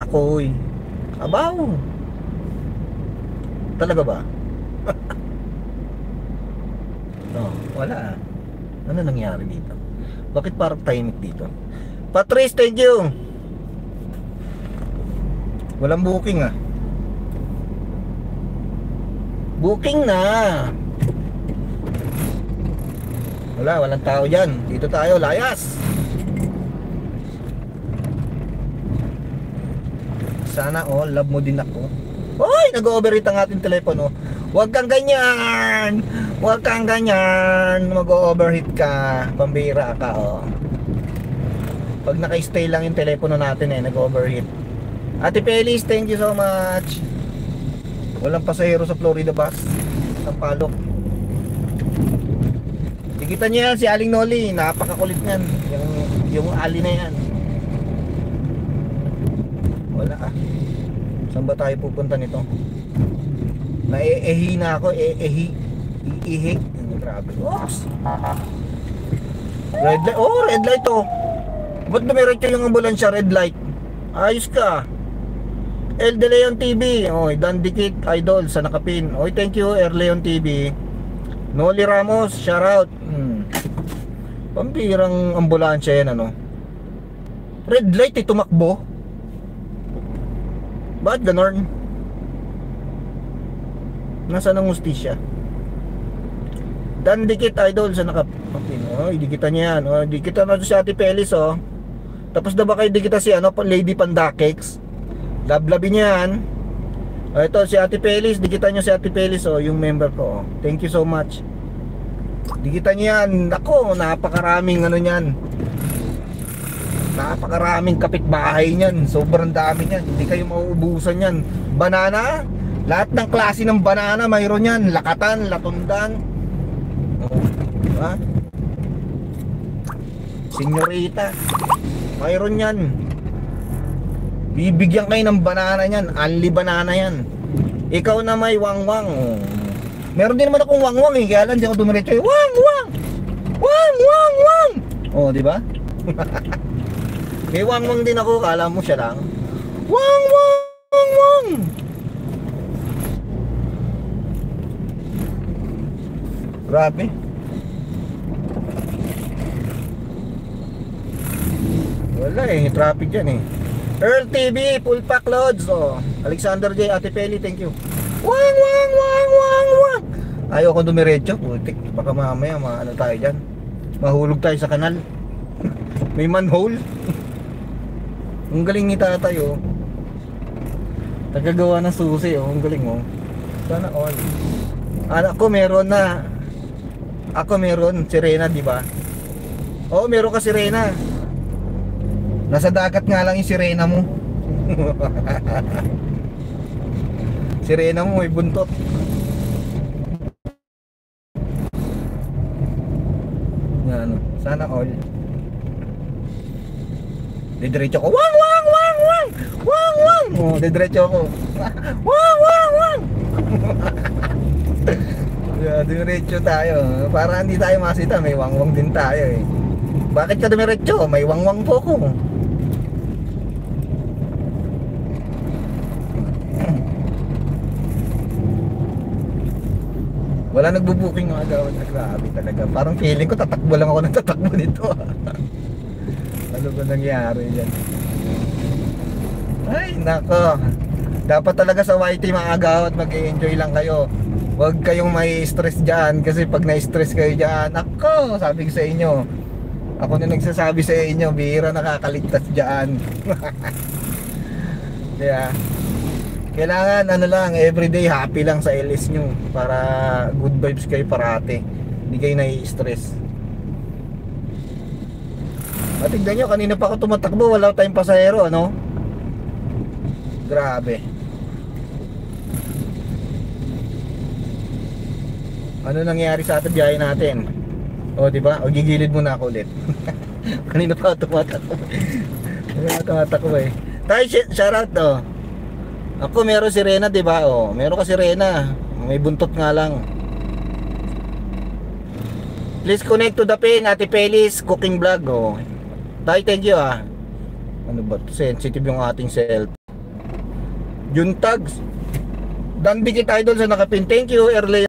Ako'y abaw. Talaga ba? Oh, wala. Ano nangyari dito? Bakit parang tahimik dito? Patrice, thank you. Walang booking ah. Booking na. Walang tao dyan. Dito tayo, layas. Sana all, love mo din ako. Hoy, nag-overheat ang ating telepono. Huwag kang ganyan. Huwag kang ganyan. Mag-overheat ka. Pambira ka, oh. Pag naka-stay lang yung telepono natin nag-overheat. Ate Pelis, thank you so much. Walang pasahero sa Florida bus. Ang palok. Kita niyo yan, si Aling Noli. Napakakulit niyan. Yung ali na yan. Wala ah. Saan ba tayo pupunta nito? Naeehi na ako. Iihi. Grabe. Oops. Red light. Oh, red light to. Ba't dumiretso yung ambulansya? Red light. Ayos ka. El De Leon TV. Oy, Dandikit Idol sa nakapin. Oy, thank you El Leon TV. Noli Ramos, shout out. Pambirang ambulansya yan, ano. Red light tumakbo. Bakit ganon? Nasaan ang hustisya? Dandikit Idol sa nakapin. Oy, dikitan niya yan. Oy, dikitan na si Ate Pelis, oh. Tapos na ba kayo dikita si Lady Pandakex? Lablabin niya yan. Oh, ito si Ate Pelis, dikitan niyo si Ate Pelis, oh, yung member ko. Oh. Thank you so much. Dikitan niyo yan. Ako, napakaraming niyan. Napakaraming kapitbahay niyan. Sobrang dami niyan. Hindi kayo mauubusan niyan. Banana, lahat ng klase ng banana mayroon yan. Lakatan, latundan. Oh, diba? Senyorita, mayroon yan. Bibigyan kayo ng banana yan. Only banana yan. Ikaw na may wangwang. Meron din naman akong wangwang eh. Kaya lang di ako dumiretso eh. Wangwang! Wangwang! Oh, di ba? May wangwang din ako. Kala mo siya lang. Wangwang! Wangwang! Grabe. Wala eh. Traffic dyan eh. Earl TV, full pack loads. Oh, Alexander J, Ate Peli, thank you. Wang, wang, wang, wang, wang. Ayaw ko dumiretso. Putik, baka mamaya maano tayo dyan. Mahulog tayo sa kanal. May manhole. Ang galing ni tatay, oh. Tagagawa ng susi, oh. Ang galing, oh. Sana all. Anak ko meron na. Ako meron, sirena, di ba? Oo, meron ka sirena. Nasa dagat nga lang yung sirena mo. Sirena mo may buntot. Yan, sana all. Didiretso ko. Wang wang wang wang. Wang wang. Oh, didiretso ako. Wang wang wang. Yeah, didiretso tayo. Para hindi tayo masita, may wangwang din tayo eh. Bakit ka dumiretso? May wangwang po ko. Wala nagbubuking mga gawin. Grabe talaga. Parang feeling ko tatakbo lang ako ng tatakbo nito. Ano ba nangyari dyan? Ay nako. Dapat talaga sa YT mga agawat mag-enjoy lang kayo. Huwag kayong may stress dyan. Kasi pag na-stress kayo dyan, ako sabi ko sa inyo, ako na nagsasabi sa inyo, bihira nakakaligtas dyan. Kaya kailangan lang, everyday happy lang sa LS nyo para good vibes kayo parate. Hindi kayo nai-stress. At tignan nyo, kanina pa ako tumatakbo, wala tayong pasahero, ano? Grabe. Ano nangyari sa ating biyahe natin? O, diba? O, gigilid muna ako ulit. Kanina pa ako tumatakbo. Kanina tumatakbo eh. Tayo, shoutout to. Ako meron sirena, di ba? Oh, meron ka sirena. May buntot nga lang. Please connect to the pin, Ate Pelis cooking vlog. Oh. Tayo, thank you ah. Ano ba? Sensitive yung ating cell. Jun Tags. Dan Dikit Idol sa nakapin. Thank you, early.